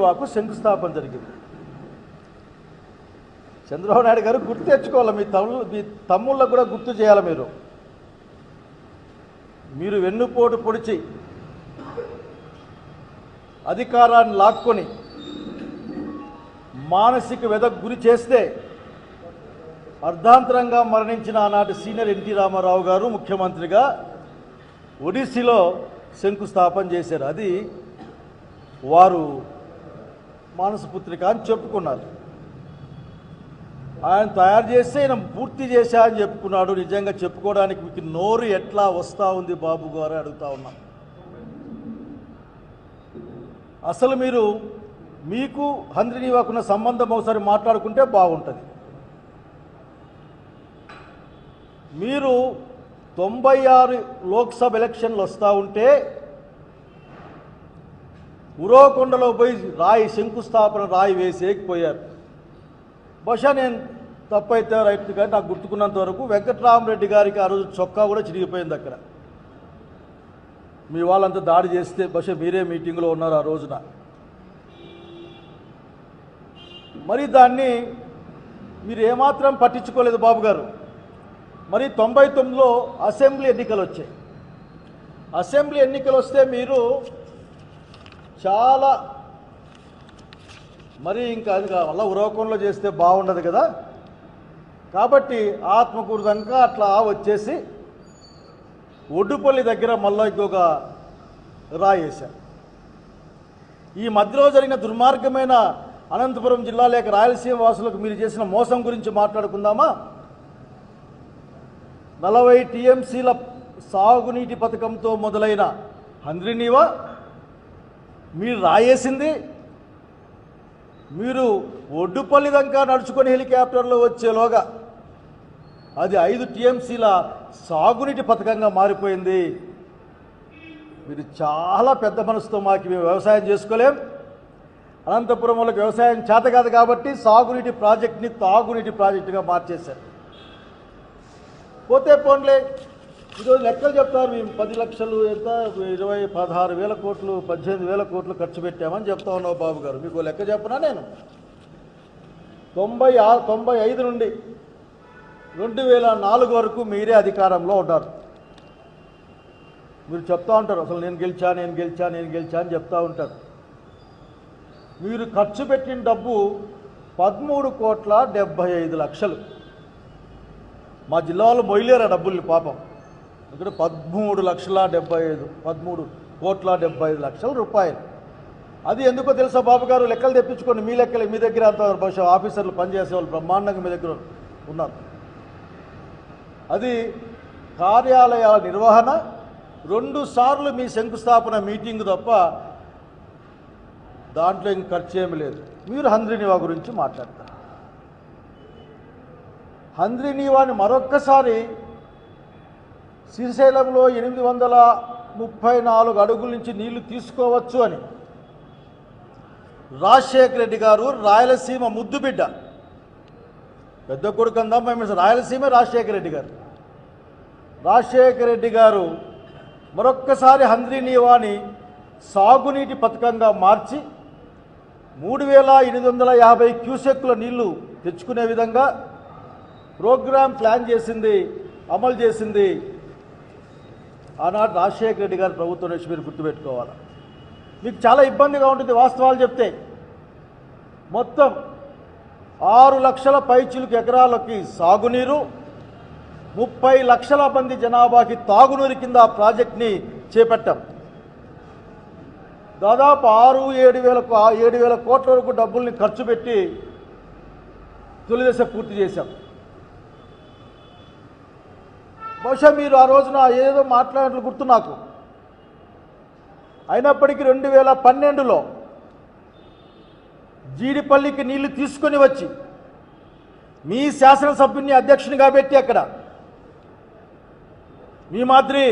నీవాకు శంకుస్థాపన జరిగింది. చంద్రబాబు నాయుడు గారు గుర్తు తెచ్చుకోవాలి, మీ తమ్ముళ్ళకు కూడా గుర్తు చేయాలి. మీరు వెన్నుపోటు పొడిచి అధికారాన్ని లాక్కొని మానసిక వ్యధకు గురి చేస్తే అర్ధాంతరంగా మరణించిన ఆనాటి సీనియర్ ఎన్టీ రామారావు గారు ముఖ్యమంత్రిగా ఒడిస్సీలో శంకుస్థాపన చేశారు. అది వారు మానసపుత్రిక అని చెప్పుకున్నారు. ఆయన తయారు చేస్తే ఆయన పూర్తి చేశా అని చెప్పుకున్నాడు. నిజంగా చెప్పుకోవడానికి మీకు నోరు ఎట్లా వస్తూ ఉంది బాబు గారు అడుగుతా ఉన్నాం. అసలు మీకు హంద్రి నీవాకున్న సంబంధం ఒకసారి మాట్లాడుకుంటే బాగుంటుంది. మీరు 96 లోక్సభ ఎలక్షన్లు వస్తూ ఉంటే ఉరవకొండలో పోయి శంకుస్థాపన రాయి వేసేకపోయారు. బహుశా నేను తప్పైతే రైట్ కానీ నాకు గుర్తుకున్నంత వరకు వెంకట్రామరెడ్డి గారికి ఆ రోజు చొక్కా కూడా చిరిగిపోయింది. అక్కడ మీ వాళ్ళంతా దాడి చేస్తే బహుశా మీరే మీటింగ్లో ఉన్నారు ఆ రోజున. మరి దాన్ని మీరు ఏమాత్రం పట్టించుకోలేదు బాబు గారు. మరి 99లో అసెంబ్లీ ఎన్నికలు వచ్చాయి. అసెంబ్లీ ఎన్నికలు వస్తే మీరు చాలా మరి ఇంకా అది మళ్ళీ ఉరవకొండలో చేస్తే బాగుండదు కదా, కాబట్టి ఆత్మకూరు దాకా అట్లా వచ్చేసి ఒడ్డుపల్లి దగ్గర మళ్ళీ ఇంకొక రాయేశారు. ఈ మధ్యలో జరిగిన దుర్మార్గమైన అనంతపురం జిల్లా లేక రాయలసీమ వాసులకు మీరు చేసిన మోసం గురించి మాట్లాడుకుందామా? 40 టీఎంసీల సాగునీటి పథకంతో మొదలైన హంద్రి నీవా మీరు రాయేసింది, మీరు ఒడ్డుపల్లి దాకా నడుచుకొని హెలికాప్టర్లో వచ్చేలోగా అది 5 టీఎంసీల సాగునీటి పథకంగా మారిపోయింది. మీరు చాలా పెద్ద మనసుతో మేము వ్యవసాయం చేసుకోలేం, అనంతపురం వాళ్ళకి వ్యవసాయం చేత కాదు కాబట్టి సాగునీటి ప్రాజెక్ట్ని తాగునీటి ప్రాజెక్టుగా మార్చేశారు. పోతే పోన్లే, ఈరోజు లెక్కలు చెప్తారు. మేము 10 లక్షలు ఎంత 16,000 కోట్లు 18,000 కోట్లు ఖర్చు పెట్టామని చెప్తా ఉన్నావు బాబు గారు. మీకు లెక్క చెప్పనా? నేను 95 నుండి 2004 వరకు మీరే అధికారంలో ఉన్నారు. మీరు చెప్తా ఉంటారు అసలు నేను గెలిచా అని చెప్తా ఉంటారు. మీరు ఖర్చు పెట్టిన డబ్బు 13,75,00,000. మా జిల్లాలో మొయ్యలేరు డబ్బుల్ని పాపం. ఇక్కడ 13,75,00,000 రూపాయలు. అది ఎందుకో తెలుసా బాబు గారు? లెక్కలు తెప్పించుకోండి. మీ లెక్కలు మీ దగ్గర అంత బహుశా ఆఫీసర్లు పనిచేసే వాళ్ళు బ్రహ్మాండంగా మీ దగ్గర ఉన్నారు. అది కార్యాలయాల నిర్వహణ, 2 సార్లు మీ శంకుస్థాపన మీటింగ్ తప్ప దాంట్లో ఇంక ఖర్చు ఏమి లేదు. మీరు హంద్రి నీవా గురించి మాట్లాడతారు. హంద్రి నీవాని మరొక్కసారి శ్రీశైలంలో 834 అడుగుల నుంచి నీళ్లు తీసుకోవచ్చు అని రాజశేఖర రెడ్డి గారు, రాయలసీమ ముద్దుబిడ్డ, పెద్ద కొడుకు అందాం మేము, రాయలసీమ రాజశేఖర రెడ్డి గారు మరొక్కసారి హంద్రి నీవాని సాగునీటి పథకంగా మార్చి 3,850 క్యూసెక్కుల నీళ్లు తెచ్చుకునే విధంగా ప్రోగ్రాం ప్లాన్ చేసింది, అమలు చేసింది ఆనాడు రాజశేఖర రెడ్డి గారి ప్రభుత్వం నుంచి. మీరు గుర్తుపెట్టుకోవాలి. మీకు చాలా ఇబ్బందిగా ఉంటుంది వాస్తవాలు చెప్తే. మొత్తం 6 లక్షల పైచిలుకు ఎకరాలకి సాగునీరు, 30 లక్షల మంది జనాభాకి తాగునీరు కింద ఆ ప్రాజెక్ట్ని చేపట్టాం. దాదాపు 6-7 కోట్ల వరకు డబ్బుల్ని ఖర్చు పెట్టి తొలి దశ పూర్తి చేశాం. బహుశా మీరు ఆ రోజున ఏదో మాట్లాడినట్లు గుర్తు నాకు. అయినప్పటికీ 2012లో జీడిపల్లికి నీళ్లు తీసుకొని వచ్చి మీ శాసనసభ్యుని అధ్యక్షునిగా పెట్టి అక్కడ మీ మాదిరి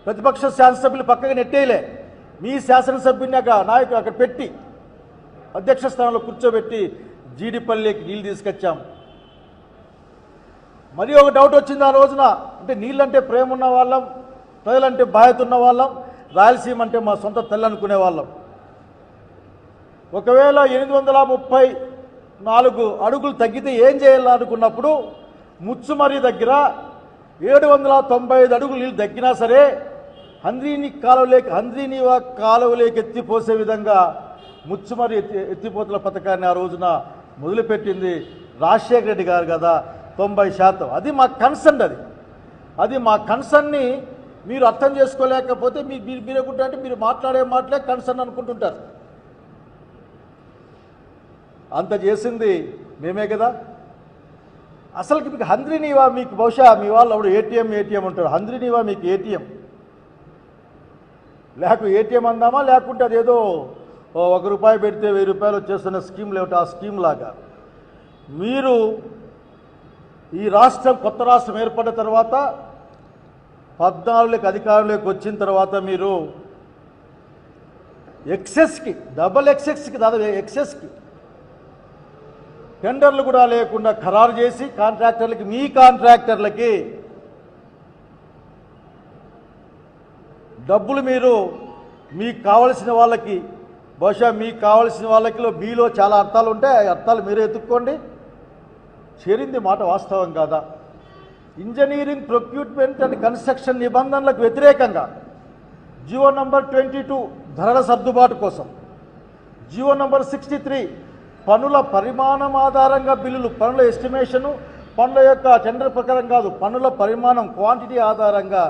ప్రతిపక్ష శాసనసభ్యులు పక్కగా నెట్టేయలే, మీ శాసనసభ్యుని నాయకుడు అక్కడ పెట్టి అధ్యక్ష స్థానంలో కూర్చోబెట్టి జీడిపల్లికి నీళ్ళు తీసుకొచ్చాం. మరి ఒక డౌట్ వచ్చింది ఆ రోజున. అంటే నీళ్ళంటే ప్రేమ ఉన్న వాళ్ళం, ప్రజలంటే బాధ్యత ఉన్న వాళ్ళం, రాయలసీమ అంటే మా సొంత తల్లి అనుకునే వాళ్ళం. ఒకవేళ 834 అడుగులు తగ్గితే ఏం చేయాలనుకున్నప్పుడు ముచ్చుమర్రి దగ్గర 795 అడుగులు నీళ్ళు తగ్గినా సరే హంద్రీనీవా కాలువలోకి ఎత్తిపోసే విధంగా ముచ్చుమర్రి ఎత్తిపోతల పథకాన్ని ఆ రోజున మొదలుపెట్టింది రాజశేఖర రెడ్డి గారు కదా. 90%. అది మా కన్సర్న్. అది మా కన్సర్న్ని మీరు అర్థం చేసుకోలేకపోతే మీరేకుంటా అంటే మీరు మాట్లాడే మాటలే కన్సర్న్ అనుకుంటుంటారు. అంత చేసింది మేమే కదా. అసలుకి మీకు హంద్రీనీవా మీకు బహుశా మీ వాళ్ళు అప్పుడు ఏటీఎం ఉంటారు. హంద్రీనీవా మీకు ఏటీఎం ఏటీఎం అందామా, లేకుంటే అదేదో ₹1 పెడితే ₹1000 వచ్చేస్తున్న స్కీమ్ లేవుట ఆ స్కీమ్ లాగా. మీరు ఈ రాష్ట్రం కొత్త రాష్ట్రం ఏర్పడిన తర్వాత 14కి అధికారంలోకి వచ్చిన తర్వాత మీరు ఎక్సెస్కి దాదాపు ఎక్సెస్కి టెండర్లు కూడా లేకుండా ఖరారు చేసి మీ కాంట్రాక్టర్లకి డబ్బులు మీరు మీకు కావలసిన వాళ్ళకి బహుశా మీకు కావలసిన వాళ్ళకిలో మీలో చాలా అర్థాలు ఉంటాయి. ఆ అర్థాలు మీరే ఎత్తుక్కోండి. చేరింది మాట వాస్తవం కాదా? ఇంజనీరింగ్ ప్రొక్యూర్మెంట్ అండ్ కన్స్ట్రక్షన్ నిబంధనలకు వ్యతిరేకంగా జీవో నంబర్ 22 ధరల సర్దుబాటు కోసం, జీవో నంబర్ 63 పనుల పరిమాణం ఆధారంగా బిల్లులు, పనుల ఎస్టిమేషను, పనుల యొక్క టెండర్ ప్రకారం కాదు, పనుల పరిమాణం క్వాంటిటీ ఆధారంగా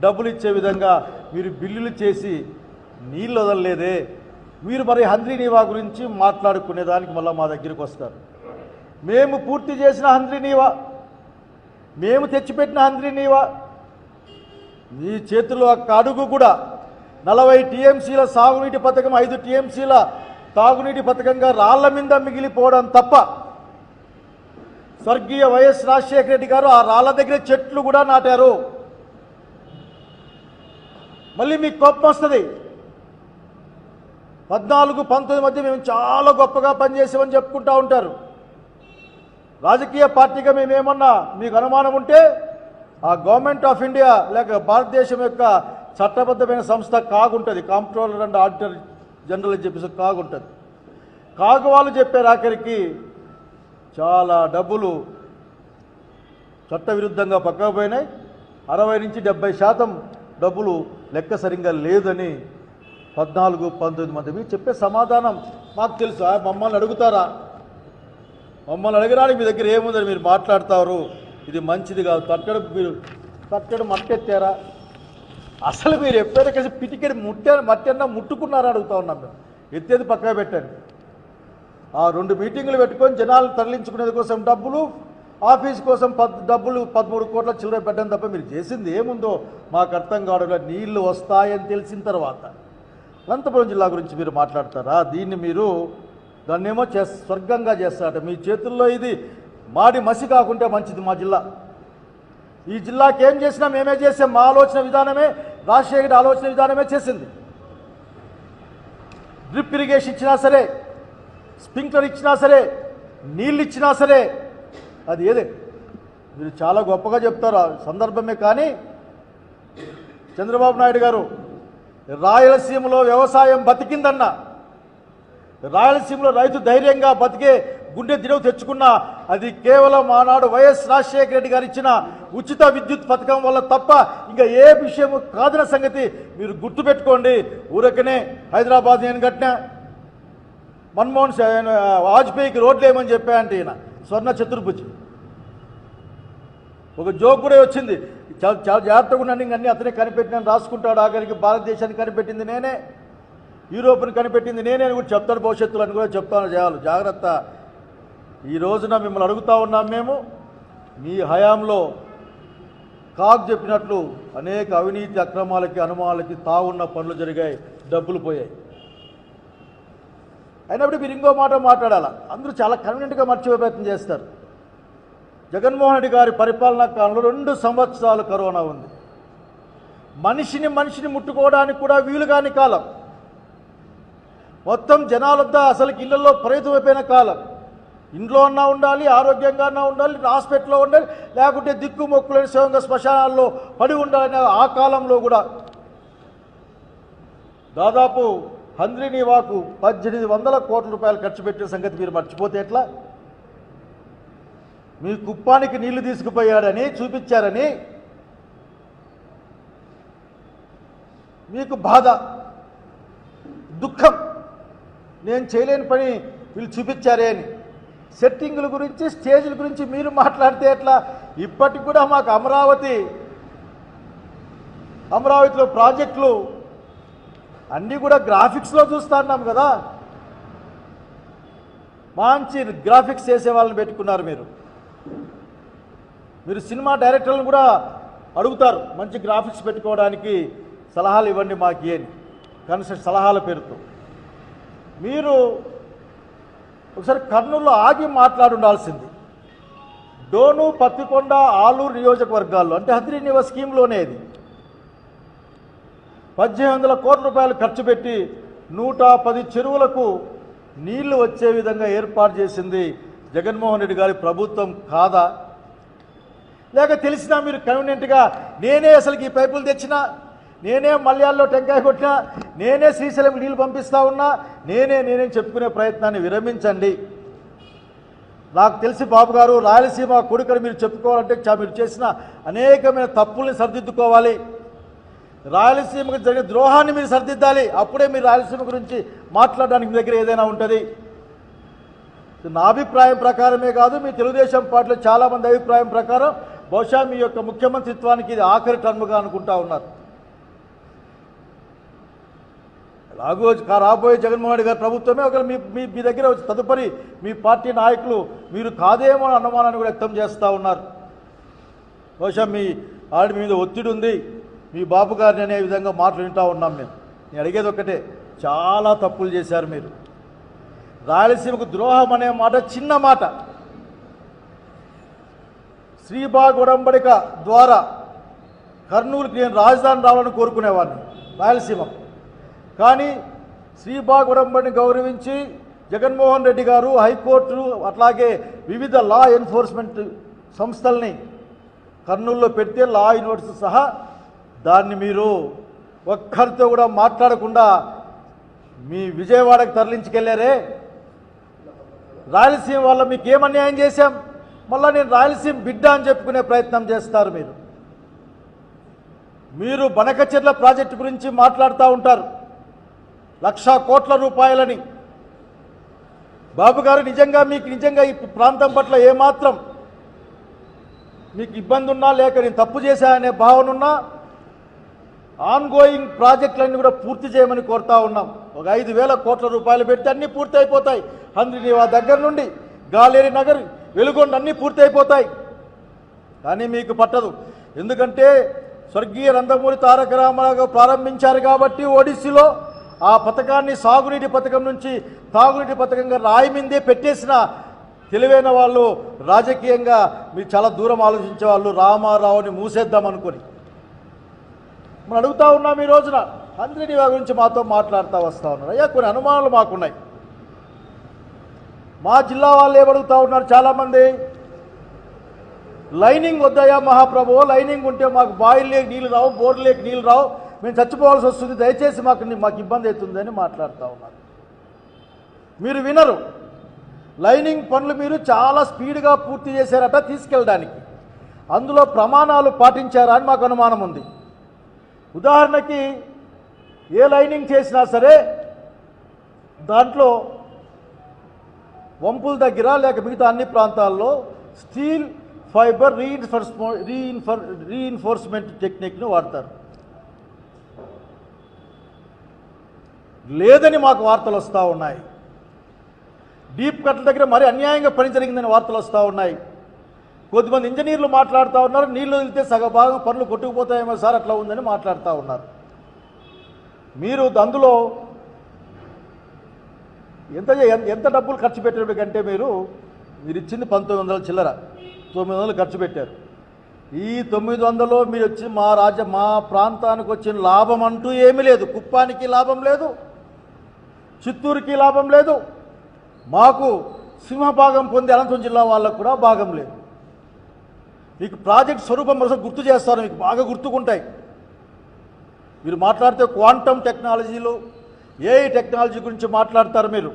డబ్బులు ఇచ్చే విధంగా మీరు బిల్లులు చేసి నీళ్ళు వదలలేదే. మీరు మరి హంద్రీనీవా గురించి మాట్లాడుకునేదానికి మళ్ళీ మా దగ్గరికి వస్తారు. మేము పూర్తి చేసిన హంద్రీనీవా, మేము తెచ్చిపెట్టిన హంద్రీనీవా మీ చేతుల్లో ఒక్క అడుగు కూడా 40 టీఎంసీల సాగునీటి పథకం, 5 టీఎంసీల తాగునీటి పథకంగా రాళ్ల మీద మిగిలిపోవడం తప్ప, స్వర్గీయ వైఎస్ రాజశేఖర రెడ్డి గారు ఆ రాళ్ల దగ్గర చెట్లు కూడా నాటారు. మళ్ళీ మీకు కోపం వస్తుంది. 14-19 మధ్య మేము చాలా గొప్పగా పనిచేసామని చెప్పుకుంటూ ఉంటారు. రాజకీయ పార్టీగా మేమేమన్నా మీకు అనుమానం ఉంటే ఆ గవర్నమెంట్ ఆఫ్ ఇండియా లేక భారతదేశం యొక్క చట్టబద్ధమైన సంస్థ కాగుంటుంది, కాంప్ట్రోలర్ అండ్ ఆడిటర్ జనరల్ అని చెప్పేసి కాగుంటుంది. కాగు వాళ్ళు చెప్పారు ఆఖరికి చాలా డబ్బులు చట్టవిరుద్ధంగా పక్కకు పోయినాయి, 60 నుంచి 70% డబ్బులు లెక్క సరిగ్గా లేదని 14-19 మంది. మీరు చెప్పే సమాధానం మాకు తెలుసు. మమ్మల్ని అడుగుతారా? మమ్మల్ని అడగడానికి మీ దగ్గర ఏముందని మీరు మాట్లాడతారు. ఇది మంచిది కాదు. తట్టడు మట్టెత్తారా? అసలు మీరు ఎప్పుడైనా కలిసి పిటికెడి మట్టన్నా ముట్టుకున్నారా అడుగుతా ఉన్నాం మేము. ఎత్తేది పక్కన పెట్టండి. ఆ 2 మీటింగులు పెట్టుకొని జనాలు తరలించుకునేది కోసం డబ్బులు, ఆఫీస్ కోసం డబ్బులు 13 కోట్ల చిల్లర పెట్టడం తప్ప మీరు చేసింది ఏముందో మాకు అర్థం కావడం. నీళ్లు వస్తాయని తెలిసిన తర్వాత అనంతపురం జిల్లా గురించి మీరు మాట్లాడతారా? దాన్నేమో స్వర్గంగా చేస్తారట. మీ చేతుల్లో ఇది మాడి మసి కాకుంటే మంచిది. మా జిల్లా, ఈ జిల్లాకి ఏం చేసినా మేమే చేసాం. మా ఆలోచన విధానమే, రాజశేఖర ఆలోచన విధానమే చేసింది. డ్రిప్ ఇరిగేషన్ ఇచ్చినా సరే, స్ప్రింక్లర్ ఇచ్చినా సరే, నీళ్ళు ఇచ్చినా సరే, అది ఏదే మీరు చాలా గొప్పగా చెప్తారు సందర్భమే. కానీ చంద్రబాబు నాయుడు గారు రాయలసీమలో వ్యవసాయం బతికిందన్న, రాయలసీమలో రైతు ధైర్యంగా బతికే గుండె దినవు తెచ్చుకున్న అది కేవలం ఆనాడు వైఎస్ రాజశేఖర రెడ్డి గారు ఇచ్చిన ఉచిత విద్యుత్ పథకం వల్ల తప్ప ఇంకా ఏ విషయం కాదన్న సంగతి మీరు గుర్తుపెట్టుకోండి. ఊరకనే హైదరాబాద్ నేను కట్టినా, మన్మోహన్ వాజ్పేయికి రోడ్లు వేయమని చెప్పా అంటే ఈయన స్వర్ణ చతుర్భుజి. ఒక జోక్ కూడా వచ్చింది, చాలా జాగ్రత్తగా ఉన్నాను, ఇంకన్నీ అతనే కనిపెట్టినాను రాసుకుంటాడు. ఆఖరికి భారతదేశాన్ని కనిపెట్టింది నేనే, యూరోప్ని కనిపెట్టింది నేనే అని కూడా చెప్తాడు. భవిష్యత్తులో అని కూడా చెప్తాను. చేయాలి జాగ్రత్త. ఈ రోజున మిమ్మల్ని అడుగుతూ ఉన్నాం మేము, మీ హయాంలో కాగ్ చెప్పినట్లు అనేక అవినీతి అక్రమాలకి అనుమానాలకి తావున్న పనులు జరిగాయి, డబ్బులు పోయాయి. అయినప్పుడు మీరు ఇంకో మాట మాట్లాడాలా. అందరూ చాలా కన్వీనియంట్గా మర్చిపోయే ప్రయత్నం చేస్తారు. జగన్మోహన్ రెడ్డి గారి పరిపాలనా కాలంలో 2 సంవత్సరాలు కరోనా ఉంది. మనిషిని ముట్టుకోవడానికి కూడా వీలు కాని కాలం. మొత్తం జనాలంతా అసలుకి ఇళ్లలో పరిమితమైపోయిన కాలం. ఇంట్లో అన్నా ఉండాలి, ఆరోగ్యంగా అన్నా ఉండాలి, హాస్పిటల్లో ఉండాలి, లేకుంటే దిక్కు మొక్కులేని శవంగా శ్మశానాల్లో పడి ఉండాలనే ఆ కాలంలో కూడా దాదాపు హంద్రీనీవాకు 1800 కోట్ల రూపాయలు ఖర్చు పెట్టే సంగతి మీరు మర్చిపోతే ఎట్లా? మీ కుప్పానికి నీళ్లు తీసుకుపోయాడని చూపించారని మీకు బాధ, దుఃఖం, నేను చేయలేని పని వీళ్ళు చూపించారే అని. సెట్టింగుల గురించి, స్టేజ్ల గురించి మీరు మాట్లాడితే ఎట్లా? ఇప్పటికి కూడా మాకు అమరావతిలో ప్రాజెక్టులు అన్నీ కూడా గ్రాఫిక్స్లో చూస్తున్నాం కదా. మంచి గ్రాఫిక్స్ చేసే వాళ్ళని పెట్టుకున్నారు మీరు సినిమా డైరెక్టర్లను కూడా అడుగుతారు మంచి గ్రాఫిక్స్ పెట్టుకోవడానికి సలహాలు ఇవ్వండి మాకు అని, కన్సల్ట్ సలహాల పేరుతో. మీరు ఒకసారి కర్నూలులో ఆగి మాట్లాడుండాల్సింది. డోను, పత్తికొండ, ఆలూరు నియోజకవర్గాల్లో, అంటే హంద్రీనీవా స్కీమ్లోనే ఇది 1800 కోట్ల రూపాయలు ఖర్చు పెట్టి 110 చెరువులకు నీళ్లు వచ్చే విధంగా ఏర్పాటు చేసింది జగన్మోహన్ రెడ్డి గారి ప్రభుత్వం కాదా? లేక తెలిసినా మీరు కన్వీనియంట్గా నేనే అసలుకి ఈ పైపులు తెచ్చినా, నేనే మల్యాల్లో టెంకాయ కొట్టినా, నేనే శ్రీశైలం నీళ్ళు పంపిస్తా ఉన్నా, నేనే చెప్పుకునే ప్రయత్నాన్ని విరమించండి. నాకు తెలిసి బాబు గారు, రాయలసీమ కొడుకని మీరు చెప్పుకోవాలంటే మీరు చేసిన అనేకమైన తప్పుల్ని సరిదిద్దుకోవాలి. రాయలసీమకు జరిగిన ద్రోహాన్ని మీరు సరిదిద్దాలి. అప్పుడే మీరు రాయలసీమ గురించి మాట్లాడడానికి మీ దగ్గర ఏదైనా ఉంటుంది. నా అభిప్రాయం ప్రకారమే కాదు, మీ తెలుగుదేశం పార్టీలో చాలామంది అభిప్రాయం ప్రకారం బహుశా మీ యొక్క ముఖ్యమంత్రిత్వానికి ఇది ఆఖరి టర్మ్గా అనుకుంటా ఉన్నారు. రాబోయే జగన్మోహన్ రెడ్డి గారి ప్రభుత్వమే ఒకవేళ మీ దగ్గర వచ్చి తదుపరి మీ పార్టీ నాయకులు మీరు కాదేమో అని అనుమానాన్ని కూడా వ్యక్తం చేస్తూ ఉన్నారు. బహుశా మీ ఆడి మీద ఒత్తిడి ఉంది, మీ బాబు గారిని అనే విధంగా మాటలు వింటూ ఉన్నాం. నేను అడిగేది ఒక్కటే, చాలా తప్పులు చేశారు మీరు. రాయలసీమకు ద్రోహం అనే మాట చిన్న మాట. శ్రీబాగ్ ఉడంబడిక ద్వారా కర్నూలుకి నేను రాజధాని రావాలని కోరుకునేవాడిని రాయలసీమ. కానీ శ్రీబాగ్ ఉడంబడిని గౌరవించి జగన్మోహన్ రెడ్డి గారు, హైకోర్టు, అట్లాగే వివిధ లా ఎన్ఫోర్స్మెంట్ సంస్థల్ని కర్నూలులో పెడితే లా యూనివర్సిటీ సహా దాన్ని మీరు ఒక్కరితో కూడా మాట్లాడకుండా మీ విజయవాడకు తరలించుకెళ్ళారే. రాయలసీమ వల్ల మీకు ఏం అన్యాయం చేశాం? మళ్ళీ నేను రాయలసీమ బిడ్డ అని చెప్పుకునే ప్రయత్నం చేస్తారు మీరు బనకచెర్ల ప్రాజెక్టు గురించి మాట్లాడుతూ ఉంటారు, 1,00,000 కోట్ల రూపాయలని. బాబు గారు, నిజంగా ఈ ప్రాంతం పట్ల ఏమాత్రం మీకు ఇబ్బంది ఉన్నా, లేక నేను తప్పు చేశాననే భావన ఉన్నా, ఆన్గోయింగ్ ప్రాజెక్టులన్నీ కూడా పూర్తి చేయమని కోరుతా ఉన్నాం. ఒక 5,000 కోట్ల రూపాయలు పెడితే అన్నీ పూర్తి అయిపోతాయి. హంద్రీనీవా దగ్గర నుండి గాలేరి నగర్, వెలుగొండ అన్నీ పూర్తి అయిపోతాయి. కానీ మీకు పట్టదు. ఎందుకంటే స్వర్గీయ నందమూరి తారక రామారావు ప్రారంభించారు కాబట్టి ఓడిస్సీలో ఆ పథకాన్ని సాగునీటి పథకం నుంచి తాగునీటి పథకంగా రాయి మీదే పెట్టేసిన తెలివైన వాళ్ళు, రాజకీయంగా మీరు చాలా దూరం ఆలోచించే వాళ్ళు, రామారావుని మూసేద్దాం అనుకొని మనం అడుగుతూ ఉన్నాం. ఈ రోజున హంద్రీనీవా గురించి మాతో మాట్లాడుతూ వస్తూ ఉన్నారు. అయ్యా, కొన్ని అనుమానాలు మాకున్నాయి. మా జిల్లా వాళ్ళు ఏమడుగుతూ ఉన్నారు చాలామంది, లైనింగ్ వద్దయా మహాప్రభు, లైనింగ్ ఉంటే మాకు బాయిల్ లేక నీళ్ళు రావు, బోర్లు లేక నీళ్ళు రావు, మేము చచ్చిపోవాల్సి వస్తుంది, దయచేసి మాకు ఇబ్బంది అవుతుందని మాట్లాడుతూ ఉన్నారు. మీరు వినరు. లైనింగ్ పనులు మీరు చాలా స్పీడ్గా పూర్తి చేశారట తీసుకెళ్ళడానికి. అందులో ప్రమాణాలు పాటించారా అని మాకు అనుమానం ఉంది. ఉదాహరణకి ఏ లైనింగ్ చేసినా సరే దాంట్లో వంపుల దగ్గర లేక మిగతా అన్ని ప్రాంతాల్లో స్టీల్ ఫైబర్ రీఇన్ఫోర్స్మెంట్ టెక్నిక్ను వాడతారు. లేదని మాకు వార్తలు వస్తూ ఉన్నాయి. డీప్ కట్ల దగ్గర మరి అన్యాయంగా పని జరిగిందని వార్తలు వస్తూ ఉన్నాయి. కొద్దిమంది ఇంజనీర్లు మాట్లాడుతూ ఉన్నారు, నీళ్లు వదిలితే సగభాగం పనులు కొట్టుకుపోతాయేమో సార్ అట్లా ఉందని మాట్లాడుతూ ఉన్నారు. మీరు అందులో ఎంత డబ్బులు ఖర్చు పెట్టేటంటే మీరు ఇచ్చింది 1900 చిల్లర, 900 ఖర్చు పెట్టారు. ఈ 900లో మీరు వచ్చి మా ప్రాంతానికి వచ్చిన లాభం అంటూ ఏమీ లేదు. కుప్పానికి లాభం లేదు, చిత్తూరుకి లాభం లేదు, మాకు సింహభాగం పొంది అనంతపురం జిల్లా వాళ్ళకు కూడా భాగం లేదు. మీకు ప్రాజెక్ట్ స్వరూపం మరోసారి గుర్తు చేస్తారు, మీకు బాగా గుర్తుకుంటాయి. మీరు మాట్లాడితే క్వాంటమ్ టెక్నాలజీలు, ఏఐ టెక్నాలజీ గురించి మాట్లాడతారు మీరు,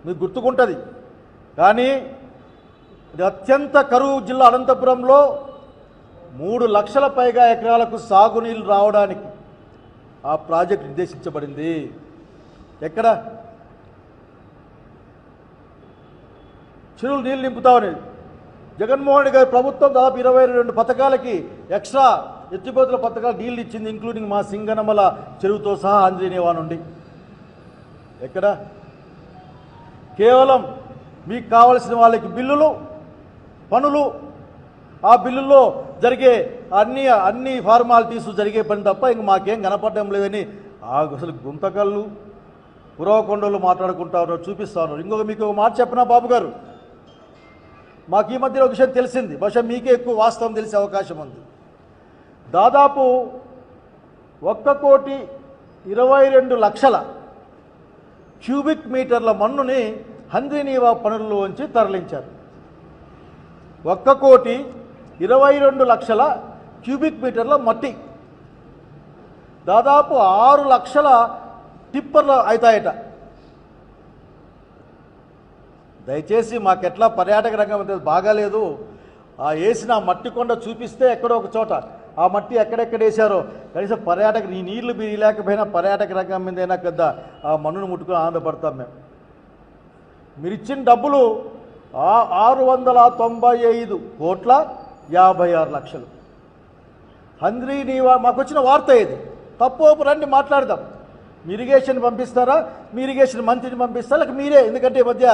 మీకు గుర్తుకుంటుంది. కానీ ఇది అత్యంత కరువు జిల్లా అనంతపురంలో 3 లక్షల పైగా ఎకరాలకు సాగునీళ్ళు రావడానికి ఆ ప్రాజెక్ట్ నిర్దేశించబడింది. ఎక్కడ చెరువులు నీళ్ళు నింపుతామని జగన్మోహన్ రెడ్డి గారి ప్రభుత్వం దాదాపు 22 పథకాలకి ఎక్స్ట్రా ఎత్తిపోతుల పథకాలు నీళ్ళు ఇచ్చింది, ఇంక్లూడింగ్ మా సింగనమల చెరువుతో సహా ఆంజనేయవా నుండి. ఎక్కడ కేవలం మీకు కావలసిన వాళ్ళకి బిల్లులు, పనులు, ఆ బిల్లుల్లో జరిగే అన్ని ఫార్మాలిటీస్ జరిగే పని తప్ప ఇంక మాకేం కనపడడం లేదని అసలు గుంతకళ్ళు పురవకొండలు మాట్లాడుకుంటా ఉన్నారు, చూపిస్తా ఉన్నారు. ఇంకొక మీకు ఒక మాట చెప్పనా బాబు గారు, మాకు ఈ మధ్య ఒక విషయం తెలిసింది, బహుశా మీకే ఎక్కువ వాస్తవం తెలిసే అవకాశం ఉంది. దాదాపు 1,22,00,000 క్యూబిక్ మీటర్ల మన్నుని హంద్రీనీవా పనుల్లోంచి తరలించారు. 1,22,00,000 క్యూబిక్ మీటర్ల మట్టి, దాదాపు 6 లక్షల టిప్పర్లు అవుతాయట. దయచేసి మాకెట్లా పర్యాటక రంగం అంటే బాగాలేదు, ఆ వేసిన మట్టి కొండ చూపిస్తే ఎక్కడో ఒక చోట ఆ మట్టి ఎక్కడెక్కడ వేశారో కనీసం పర్యాటక ఈ నీళ్లు మీరు లేకపోయినా పర్యాటక రంగం మీదైనా కదా ఆ మన్నును ముట్టుకొని ఆనందపడతాం మేము. మీరు ఇచ్చిన డబ్బులు 695,56,00,000 హంద్రీనీవా. మాకు వచ్చిన వార్త ఇది, తప్పు రండి మాట్లాడదాం. మీ ఇరిగేషన్ పంపిస్తారా, మీ ఇరిగేషన్ మంత్రిని పంపిస్తారా, లేక మీరే? ఎందుకంటే ఈ మధ్య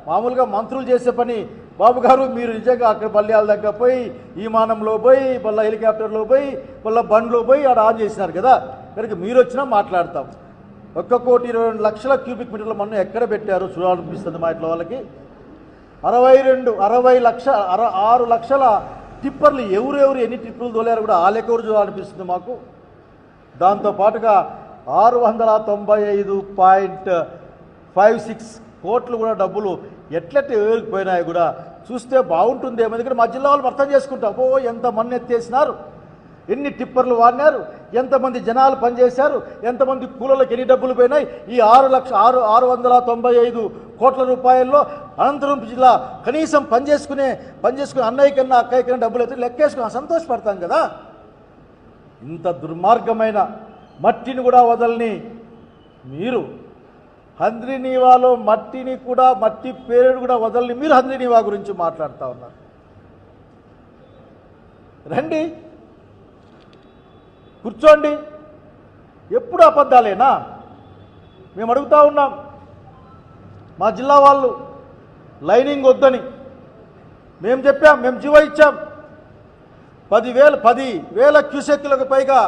మామూలుగా మంత్రులు చేసే పని బాబు గారు, మీరు నిజంగా అక్కడ బల్యాల దగ్గర పోయి విమానంలో పోయి మళ్ళీ హెలికాప్టర్లో పోయి మళ్ళీ బండ్లో పోయి ఆడ ఆన్ చేసినారు కదా, కనుక మీరు వచ్చినా మాట్లాడతాం. 1,22,00,000 క్యూబిక్ మీటర్ల మన్ను ఎక్కడ పెట్టారో చూడాలనిపిస్తుంది మా ఇట్లా వాళ్ళకి. 6 లక్షల టిప్పర్లు ఎవరెవరు ఎన్ని టిప్పులు తోలారు కూడా ఆ లెక్క ఎవరు చూడాలనిపిస్తుంది మాకు. దాంతోపాటుగా 695.56 కోట్లు కూడా డబ్బులు ఎట్లెట్లా ఎవరికిపోయినాయి కూడా చూస్తే బాగుంటుందేమో. ఎందుకంటే మా జిల్లా వాళ్ళు అర్థం చేసుకుంటాం, ఎంత మన్ను ఎత్తేసినారు, ఎన్ని టిప్పర్లు వాడినారు, ఎంతమంది జనాలు పనిచేశారు, ఎంతమంది కూలలకు ఎన్ని డబ్బులు పోయినాయి. ఈ 695 కోట్ల రూపాయల్లో అనంతపురం జిల్లా కనీసం పనిచేసుకునే అన్నయ్య కన్నా అక్కయ్య కన్నా డబ్బులు అయితే లెక్కేసుకుని సంతోషపడతాం కదా. ఇంత దుర్మార్గమైన మట్టిని కూడా వదలని మీరు హంద్రీనీవాలో మట్టిని కూడా, మట్టి పేరును కూడా వదలని మీరు హంద్రీనీవా గురించి మాట్లాడుతూ ఉన్నారు. రండి కూర్చోండి. ఎప్పుడు అబద్ధాలేనా? మేము అడుగుతూ ఉన్నాం. మా జిల్లా వాళ్ళు లైనింగ్ వద్దని మేము చెప్పాం, మేము జీవో ఇచ్చాం. 10,000 క్యూసెక్కులకు పైగా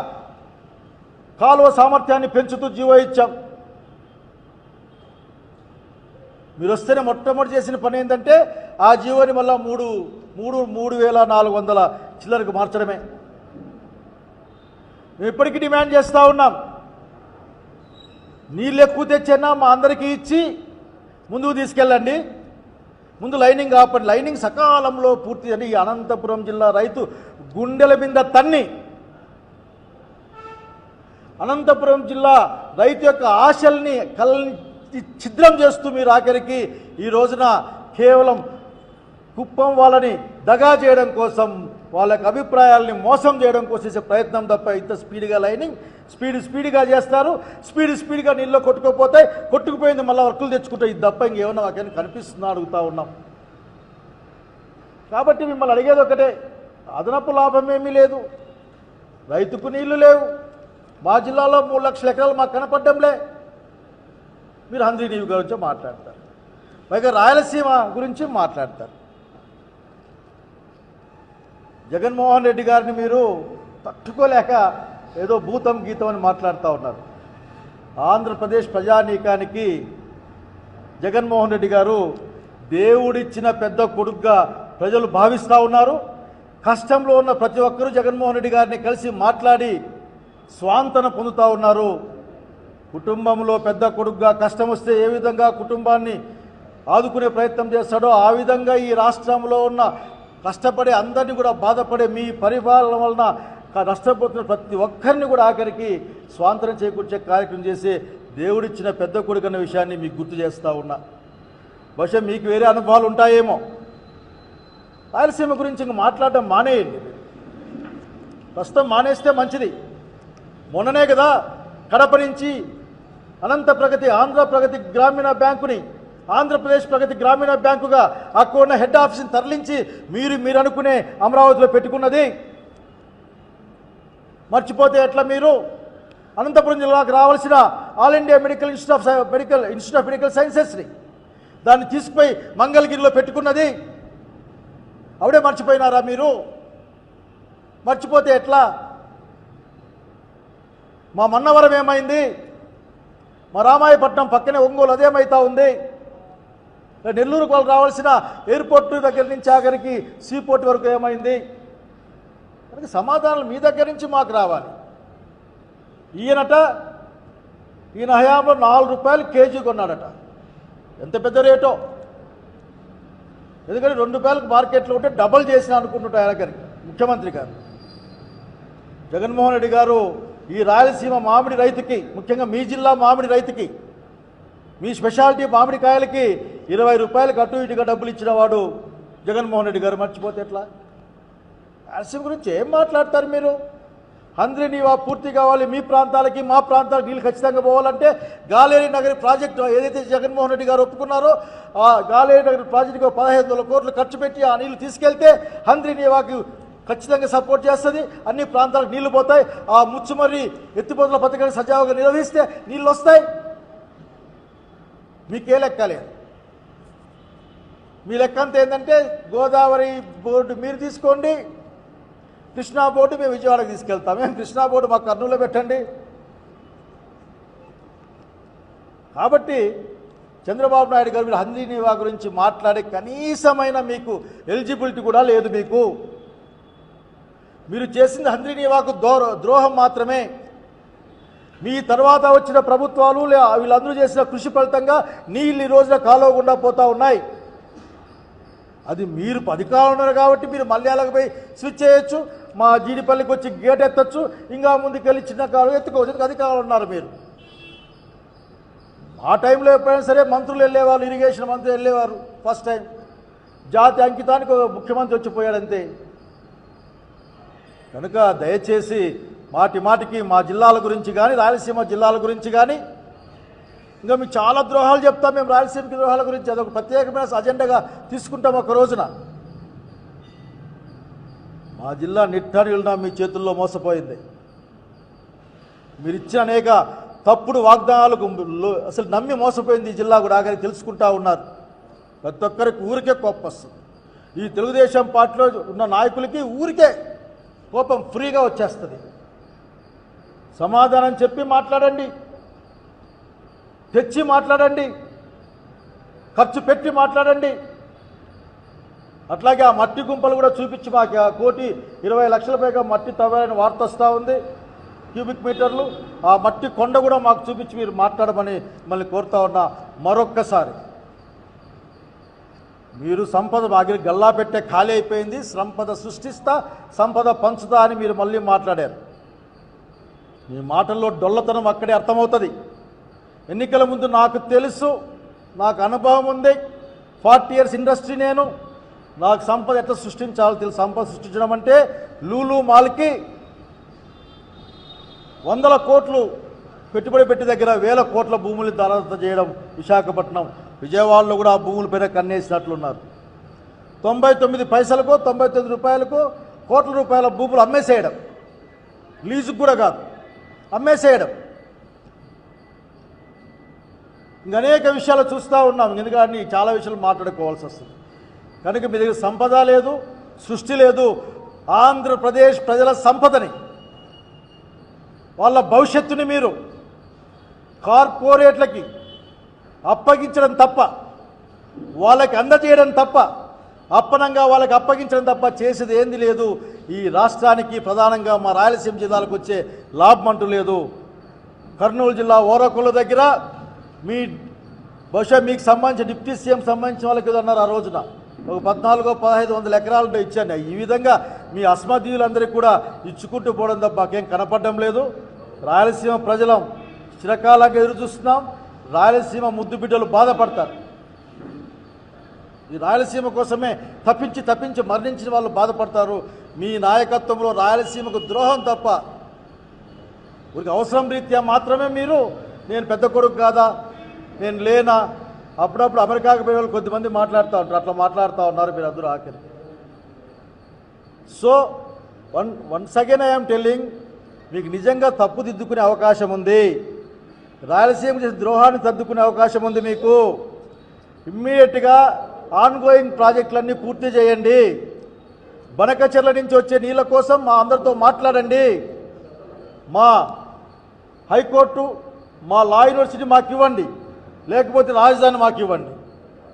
కాలువ సామర్థ్యాన్ని పెంచుతూ జీవో ఇచ్చాం. మీరు వస్తేనే మొట్టమొదటి చేసిన పని ఏంటంటే ఆ జీవోని మళ్ళా 3,400 చిల్లరకు మార్చడమే. మేము ఇప్పటికీ డిమాండ్ చేస్తూ ఉన్నాం, నీళ్ళు ఎక్కువ తెచ్చైనా మా అందరికీ ఇచ్చి ముందుకు తీసుకెళ్ళండి. ముందు లైనింగ్ ఆపండి. లైనింగ్ సకాలంలో పూర్తి అని ఈ అనంతపురం జిల్లా రైతు గుండెల మీద తన్ని, అనంతపురం జిల్లా రైతు యొక్క ఆశల్ని ఛిద్రం చేస్తూ మీరు ఆఖరికి ఈ రోజున కేవలం కుప్పం వాళ్ళని దగా చేయడం కోసం, వాళ్ళ యొక్క అభిప్రాయాలని మోసం చేయడం కోసం చేసే ప్రయత్నం తప్ప ఇంత స్పీడ్గా లైనింగ్ స్పీడ్గా చేస్తారు. స్పీడ్గా నీళ్ళు కొట్టుకుపోతాయి, కొట్టుకుపోయింది మళ్ళీ వర్కులు తెచ్చుకుంటాయి. ఇది తప్ప ఇంకేమన్నా మాకేమైనా కనిపిస్తుందా అడుగుతూ ఉన్నాం. కాబట్టి మిమ్మల్ని అడిగేది ఒకటే, అదనపు లాభం ఏమీ లేదు, రైతుకు నీళ్లు లేవు. మా జిల్లాలో 3 లక్షల ఎకరాలు మాకు కనపడ్డంలే. మీరు హంద్రీనీవా గురించి మాట్లాడతారు, పైగా రాయలసీమ గురించి మాట్లాడతారు. జగన్మోహన్ రెడ్డి గారిని మీరు తట్టుకోలేక ఏదో భూతం గీతం అని మాట్లాడుతూ ఉన్నారు. ఆంధ్రప్రదేశ్ ప్రజానీకానికి జగన్మోహన్ రెడ్డి గారు దేవుడిచ్చిన పెద్ద కొడుకుగా ప్రజలు భావిస్తూ ఉన్నారు. కష్టంలో ఉన్న ప్రతి ఒక్కరూ జగన్మోహన్ రెడ్డి గారిని కలిసి మాట్లాడి స్వాంతన పొందుతూ ఉన్నారు. కుటుంబంలో పెద్ద కొడుకుగా కష్టం వస్తే ఏ విధంగా కుటుంబాన్ని ఆదుకునే ప్రయత్నం చేస్తాడో ఆ విధంగా ఈ రాష్ట్రంలో ఉన్న కష్టపడే అందరినీ కూడా బాధపడే మీ పరిపాలన వలన నష్టపోతున్న ప్రతి ఒక్కరిని కూడా ఆఖరికి స్వాతంత్రం చేకూర్చే కార్యక్రమం చేసే దేవుడిచ్చిన పెద్ద కొడుకు అన్న విషయాన్ని మీకు గుర్తు చేస్తూ ఉన్నా. బహుశా మీకు వేరే అనుభవాలు ఉంటాయేమో. రాయలసీమ గురించి ఇంక మాట్లాడడం మానేయండి. ప్రస్తుతం మానేస్తే మంచిది. మొన్ననే కదా కడప నుంచి అనంత ప్రగతి ఆంధ్ర ప్రగతి గ్రామీణ బ్యాంకుని ఆంధ్రప్రదేశ్ ప్రగతి గ్రామీణ బ్యాంకుగా అక్కడ ఉన్న హెడ్ ఆఫీస్ని తరలించి మీరు అనుకునే అమరావతిలో పెట్టుకున్నది. మర్చిపోతే ఎట్లా? మీరు అనంతపురం జిల్లాకు రావాల్సిన all India medical institute of medical సైన్సెస్ని దాన్ని తీసుకుపోయి మంగళగిరిలో పెట్టుకున్నది. అప్పుడే మర్చిపోయినారా మీరు? మర్చిపోతే ఎట్లా? మా మన్నవరం ఏమైంది? మా రామాయపట్నం పక్కనే ఒంగోలు అదేమైతా ఉంది? నెల్లూరుకు వాళ్ళు రావాల్సిన ఎయిర్పోర్ట్ దగ్గర నుంచి ఆఖరికి సీపోర్ట్ వరకు ఏమైంది? కనుక సమాధానాలు మీ దగ్గర నుంచి మాకు రావాలి. ఈయన హయాంలో 4 రూపాయలు కేజీ కొన్నాడట. ఎంత పెద్ద రేటో! ఎందుకంటే 2 రూపాయలకు మార్కెట్లో ఉంటే డబల్ చేసిన అనుకుంటుంటా ఆయన గారికి, ముఖ్యమంత్రి గారు. జగన్మోహన్ రెడ్డి గారు ఈ రాయలసీమ మామిడి రైతుకి, ముఖ్యంగా మీ జిల్లా మామిడి రైతుకి, మీ స్పెషాలిటీ మామిడికాయలకి 20 రూపాయలకు అటు ఇటుగా డబ్బులు ఇచ్చిన వాడు జగన్మోహన్ రెడ్డి గారు. మర్చిపోతే ఎట్లా? రాయలసీమ గురించి ఏం మాట్లాడతారు మీరు? హంద్రీ నీవా పూర్తి కావాలి, మీ ప్రాంతాలకి మా ప్రాంతాలకు నీళ్ళు ఖచ్చితంగా పోవాలంటే గాలేరు నగరి ప్రాజెక్టు ఏదైతే జగన్మోహన్ రెడ్డి గారు ఒప్పుకున్నారో ఆ గాలేరు నగరి ప్రాజెక్టుకు 1500 కోట్లు ఖర్చు పెట్టి ఆ నీళ్లు తీసుకెళ్తే హంద్రీ నీవాకి ఖచ్చితంగా సపోర్ట్ చేస్తుంది. అన్ని ప్రాంతాలకు నీళ్లు పోతాయి. ఆ ముచ్చుమర్రి ఎత్తిపోతల పథకాన్ని సజావుగా నిర్వహిస్తే నీళ్ళు వస్తాయి. మీకే లెక్కలే. మీ లెక్క అంతా ఏంటంటే గోదావరి బోర్డు మీరు తీసుకోండి, కృష్ణా బోర్డు మేము విజయవాడకు తీసుకెళ్తాం. మేము కృష్ణా బోర్డు మా కర్నూలులో పెట్టండి. కాబట్టి చంద్రబాబు నాయుడు గారు మీరు హంద్రీ నీవా గురించి మాట్లాడే కనీసమైన మీకు ఎలిజిబిలిటీ కూడా లేదు. మీరు చేసింది హంద్రీ నీవాకు ద్రోహం మాత్రమే. మీ తర్వాత వచ్చిన ప్రభుత్వాలు వీళ్ళందరూ చేసిన కృషి ఫలితంగా నీళ్ళు ఈ రోజున కాలువ గుండా పోతూ ఉన్నాయి. అది మీరు అధికారంలో ఉన్నారు కాబట్టి మీరు మల్యాలకు పోయి స్విచ్ చేయొచ్చు, మా జీడిపల్లికి వచ్చి గేట్ ఎత్తచ్చు, ఇంకా ముందుకెళ్ళి చిన్న కాలువ ఎత్తుకోవచ్చు. అధికారంలో ఉన్నారు మీరు. ఆ టైంలో ఎప్పుడైనా సరే మంత్రులు వెళ్ళేవాళ్ళు, ఇరిగేషన్ మంత్రులు వెళ్ళేవారు. ఫస్ట్ టైం జాతి అంకితానికి ఒక ముఖ్యమంత్రి వచ్చిపోయాడంతే. కనుక దయచేసి మాటికి మా జిల్లాల గురించి కానీ రాయలసీమ జిల్లాల గురించి కానీ ఇంకా మీకు చాలా ద్రోహాలు చెప్తాం మేము రాయలసీమకి ద్రోహాల గురించి. అదొక ప్రత్యేకమైన అజెండాగా తీసుకుంటాం ఒక రోజున. మా జిల్లా నిట్టనిలునా మీ చేతుల్లో మోసపోయింది. మీరు ఇచ్చిన అనేక తప్పుడు వాగ్దానాలకు అసలు నమ్మి మోసపోయింది ఈ జిల్లా కూడా. ఆఖరికి తెలుసుకుంటా ఉన్నారు. ప్రతి ఒక్కరికి ఊరికే కోపం వస్తుంది. ఈ తెలుగుదేశం పార్టీలో ఉన్న నాయకులకి ఊరికే కోపం ఫ్రీగా వచ్చేస్తుంది. సమాధానం చెప్పి మాట్లాడండి, తెచ్చి మాట్లాడండి, ఖర్చు పెట్టి మాట్లాడండి. అట్లాగే ఆ మట్టి గుంపలు కూడా చూపించి మాకు 1,20,00,000 పైగా మట్టి తవ్వాలని వార్త వస్తూ ఉంది, క్యూబిక్ మీటర్లు. ఆ మట్టి కొండ కూడా మాకు చూపించి మీరు మాట్లాడమని మళ్ళీ కోరుతా ఉన్నా. మరొక్కసారి మీరు సంపద మాగిరి గల్లా పెట్టే ఖాళీ అయిపోయింది. సంపద సృష్టిస్తా, సంపద పంచుతా అని మీరు మళ్ళీ మాట్లాడారు. మీ మాటల్లో డొల్లతనం అక్కడే అర్థమవుతుంది. ఎన్నికల ముందు నాకు తెలుసు, నాకు అనుభవం ఉంది, 40 years ఇండస్ట్రీ, నాకు సంపద ఎట్లా సృష్టించాలో తెలుసు. సంపద సృష్టించడం అంటే లూలు మాల్కి 100 కోట్లు పెట్టుబడి పెట్టి దగ్గర 1000 కోట్ల భూములు దారాదత్త చేయడం. విశాఖపట్నం, విజయవాడలో కూడా ఆ భూముల పైన కన్నేసినట్లున్నారు. 99 పైసలకు 99 రూపాయలకు కోట్ల రూపాయల భూములు అమ్మేసేయడం. లీజుకు కూడా కాదు, అమ్మేసేయడం. ఇంకా అనేక విషయాలు చూస్తూ ఉన్నాం. ఎందుకంటే చాలా విషయాలు మాట్లాడుకోవాల్సి వస్తుంది. కనుక మీ దగ్గర సంపద లేదు, సృష్టి లేదు. ఆంధ్రప్రదేశ్ ప్రజల సంపదని, వాళ్ళ భవిష్యత్తుని మీరు కార్పొరేట్లకి అప్పగించడం తప్ప, వాళ్ళకి అందజేయడం తప్ప, అప్పనంగా వాళ్ళకి అప్పగించడం తప్ప చేసేది ఏంది లేదు. ఈ రాష్ట్రానికి ప్రధానంగా మా రాయలసీమ జిల్లాలకు వచ్చే లాభం అంటూ లేదు. కర్నూలు జిల్లా ఓరకొల్లు దగ్గర మీ బహుశా మీకు సంబంధించిన డిప్యూటీ సీఎం సంబంధించిన వాళ్ళకి ఏదో అన్నారు ఆ రోజున, ఒక 1400-1500 ఎకరాలు ఇచ్చాను. ఈ విధంగా మీ అస్మదీయులందరికీ కూడా ఇచ్చుకుంటూ పోవడం తప్ప మాకేం కనపడడం లేదు. రాయలసీమ ప్రజలం చిరకాలంగా ఎదురు చూస్తున్నాం. రాయలసీమ ముద్దు బిడ్డలు బాధపడతారు. ఈ రాయలసీమ కోసమే తప్పించి మరణించిన వాళ్ళు బాధపడతారు. మీ నాయకత్వంలో రాయలసీమకు ద్రోహం తప్ప ఊరికి అవసరం రీత్యా మాత్రమే మీరు నేను పెద్ద కొడుకు కాదా, నేను లేనా, అప్పుడప్పుడు అమెరికాకు పోయే వాళ్ళు కొద్దిమంది మాట్లాడుతూ ఉంటారు. అట్లా మాట్లాడుతూ ఉన్నారు మీరు అందరూ ఆఖరి. So once again I'm telling, మీకు నిజంగా తప్పు దిద్దుకునే అవకాశం ఉంది. రాయలసీమ చేసిన ద్రోహాన్ని సర్దుకునే అవకాశం ఉంది మీకు. ఇమ్మీడియట్గా ఆన్గోయింగ్ ప్రాజెక్టులన్నీ పూర్తి చేయండి. బనకచెర్ల నుంచి వచ్చే నీళ్ళ కోసం మా అందరితో మాట్లాడండి. మా హైకోర్టు, మా లా యూనివర్సిటీ మాకు ఇవ్వండి, లేకపోతే రాజధాని మాకు ఇవ్వండి.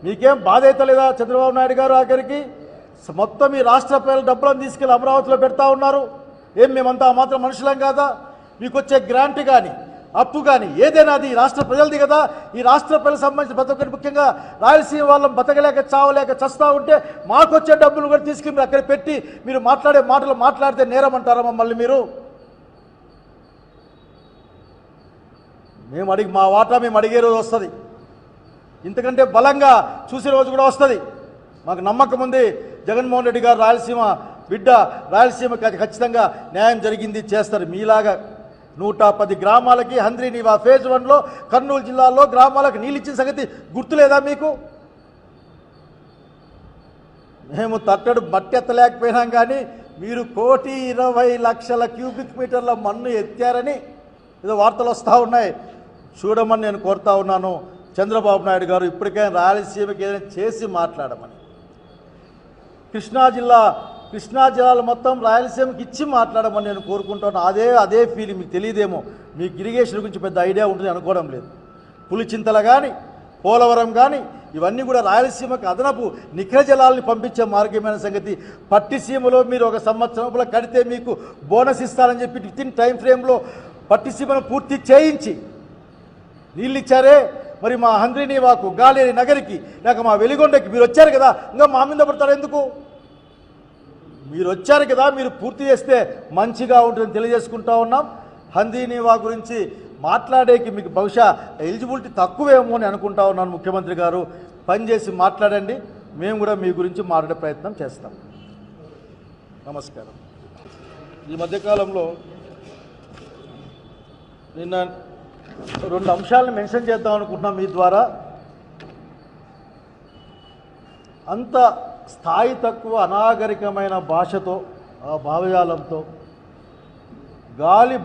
మీకేం బాధ అయితే లేదా చంద్రబాబు నాయుడు గారు? ఆఖరికి మొత్తం ఈ రాష్ట్ర ప్రజల డబ్బులను తీసుకెళ్ళి అమరావతిలో పెడతా ఉన్నారు. ఏం మేమంతా మాత్రం మనుషులం కాదా? మీకు వచ్చే గ్రాంట్ కానీ అప్పు కానీ ఏదైనా అది రాష్ట్ర ప్రజలది కదా. ఈ రాష్ట్ర ప్రజలకు సంబంధించిన ప్రతి ఒక్కటి, ముఖ్యంగా రాయలసీమ వాళ్ళం బతకలేక చావలేక చస్తా ఉంటే మాకు వచ్చే డబ్బులు కూడా తీసుకుని మీరు అక్కడ పెట్టి మీరు మాట్లాడే మాటలు మాట్లాడితే నేరం అంటారా మమ్మల్ని మీరు? మా వాటా మేము అడిగే రోజు వస్తుంది. ఇంతకంటే బలంగా చూసే రోజు కూడా వస్తుంది. మాకు నమ్మకం ఉంది జగన్మోహన్ రెడ్డి గారు రాయలసీమ బిడ్డ, రాయలసీమకి ఖచ్చితంగా న్యాయం జరిగింది చేస్తారు. మీలాగా 110 గ్రామాలకి హంద్రీనీవా ఫేజ్ 1లో కర్నూలు జిల్లాలో గ్రామాలకు నీళ్ళు ఇచ్చిన సంగతి గుర్తులేదా మీకు? మేము తట్టడు మట్టి ఎత్తలేకపోయినాం, కానీ మీరు 1,20,00,000 క్యూబిక్ మీటర్ల మన్ను ఎత్తారని ఏదో వార్తలు వస్తూ ఉన్నాయి. చూడమని నేను కోరుతా ఉన్నాను చంద్రబాబు నాయుడు గారు, ఇప్పటికైనా రాయలసీమకి ఏదైనా చేసి మాట్లాడమని. కృష్ణా జిల్లాలో మొత్తం రాయలసీమకి ఇచ్చి మాట్లాడమని నేను కోరుకుంటాను. అదే ఫీలింగ్ మీకు తెలియదేమో. మీకు ఇరిగేషన్ గురించి పెద్ద ఐడియా ఉంటుంది అనుకోవడం లేదు. పులిచింతల కానీ పోలవరం కానీ ఇవన్నీ కూడా రాయలసీమకు అదనపు నిఖర జలాలని పంపించే మార్గమైన సంగతి. పట్టిసీమలో మీరు 1 సంవత్సరంలో కడితే మీకు బోనస్ ఇస్తారని చెప్పి వితిన్ టైం ఫ్రేమ్లో పట్టిసీమను పూర్తి చేయించి నీళ్ళు ఇచ్చారే. మరి మా హంద్రీనీవాకు, గాలేరి నగరికి, లేక మా వెలిగొండకి మీరు వచ్చారు కదా, ఇంకా మా మీద పడతారు ఎందుకు? మీరు వచ్చారు కదా, మీరు పూర్తి చేస్తే మంచిగా ఉంటుందని తెలియజేసుకుంటా ఉన్నాం. హంద్రీనీవా గురించి మాట్లాడేకి మీకు బహుశా ఎలిజిబిలిటీ తక్కువేమో అని అనుకుంటా ఉన్నాను. ముఖ్యమంత్రి గారు పనిచేసి మాట్లాడండి, మేము కూడా మీ గురించి మాట్లాడే ప్రయత్నం చేస్తాం. నమస్కారం. ఈ మధ్యకాలంలో నిన్న 2 అంశాలను మెన్షన్ చేద్దాం అనుకుంటున్నాం మీ ద్వారా. అంత స్థాయి తక్కువ అనాగరికమైన భాషతో, ఆ భావజాలంతో గాలి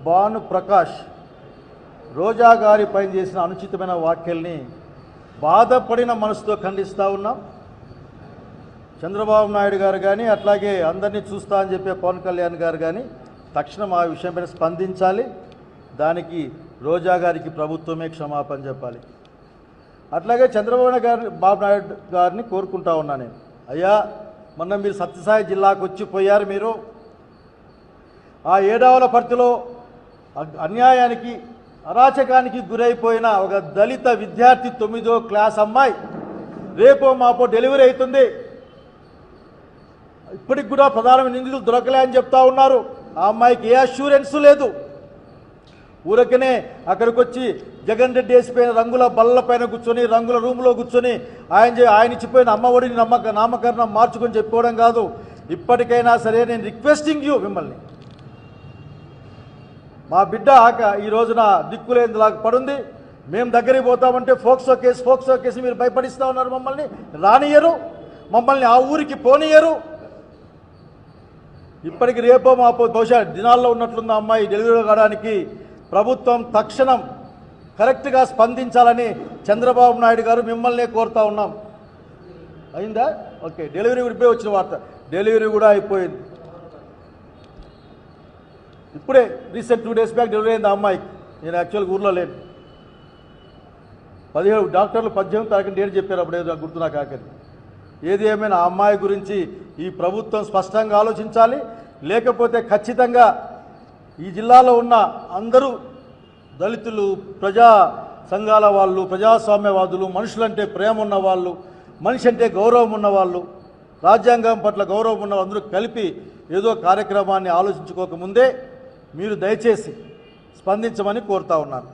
భానుప్రకాష్ రోజా గారి పైన చేసిన అనుచితమైన వ్యాఖ్యల్ని బాధపడిన మనసుతో ఖండిస్తూ ఉన్నాం. చంద్రబాబు నాయుడు గారు కానీ, అట్లాగే అందరినీ చూస్తా అని చెప్పే పవన్ కళ్యాణ్ గారు కానీ తక్షణం ఆ విషయంపైన స్పందించాలి. దానికి రోజా గారికి ప్రభుత్వమే క్షమాపణ చెప్పాలి. అట్లాగే చంద్రబాబు నాయుడు గారిని కోరుకుంటా ఉన్నా నేను, అయ్యా మొన్న మీరు సత్యసాయి జిల్లాకు వచ్చిపోయారు. మీరు ఆ ఏడావలపర్తిలో అన్యాయానికి, అరాచకానికి గురైపోయిన ఒక దళిత విద్యార్థి 9వ క్లాస్ అమ్మాయి రేపో మాపో డెలివరీ అవుతుంది. ఇప్పటికి కూడా ప్రధానమైన నిందితులు దొరకలే అని చెప్తా ఉన్నారు. ఆ అమ్మాయికి ఏ అష్యూరెన్స్ లేదు. ఊరకనే అక్కడికి వచ్చి జగన్ రెడ్డి వేసిపోయిన రంగుల బల్లపైన కూర్చొని, రంగుల రూమ్లో కూర్చొని ఆయన ఇచ్చిపోయిన అమ్మఒడిని నామకరణం మార్చుకొని చెప్పుకోవడం కాదు. ఇప్పటికైనా సరే నేను రిక్వెస్టింగ్ యూ, మిమ్మల్ని, మా బిడ్డ ఈ రోజున దిక్కులేనిలాగా పడుంది, మేము దగ్గరికి పోతామంటే ఫోక్సో కేసు మీరు భయపడిస్తూ ఉన్నారు. మమ్మల్ని రానియరు, మమ్మల్ని ఆ ఊరికి పోనీయరు. ఇప్పటికి రేపో మాపో బహుశా దినాల్లో ఉన్నట్లున్న అమ్మాయి డెలివరీ కావడానికి ప్రభుత్వం తక్షణం కరెక్ట్గా స్పందించాలని చంద్రబాబు నాయుడు గారు మిమ్మల్నే కోరుతా ఉన్నాం. అయిందా? ఓకే. డెలివరీ ఇప్పుడే వచ్చిన వార్త, డెలివరీ కూడా అయిపోయింది. ఇప్పుడే రీసెంట్ 2 days బ్యాక్ డెలివరీ అయింది ఆ అమ్మాయికి. నేను యాక్చువల్గా ఊర్లో లేను. 17 డాక్టర్లు 18 తారీఖున డేట్ చెప్పారు, అప్పుడే గుర్తు నాకు ఆఖరి. ఏది ఏమైనా ఆ అమ్మాయి గురించి ఈ ప్రభుత్వం స్పష్టంగా ఆలోచించాలి. లేకపోతే ఖచ్చితంగా ఈ జిల్లాలో ఉన్న అందరూ దళితులు, ప్రజా సంఘాల వాళ్ళు, ప్రజాస్వామ్యవాదులు, మనుషులంటే ప్రేమ ఉన్నవాళ్ళు, మనిషి అంటే గౌరవం ఉన్నవాళ్ళు రాజ్యాంగం పట్ల గౌరవం ఉన్న అందరూ కలిపి ఏదో కార్యక్రమాన్ని ఆలోచించుకోకముందే మీరు దయచేసి స్పందించమని కోరుతా ఉన్నాను.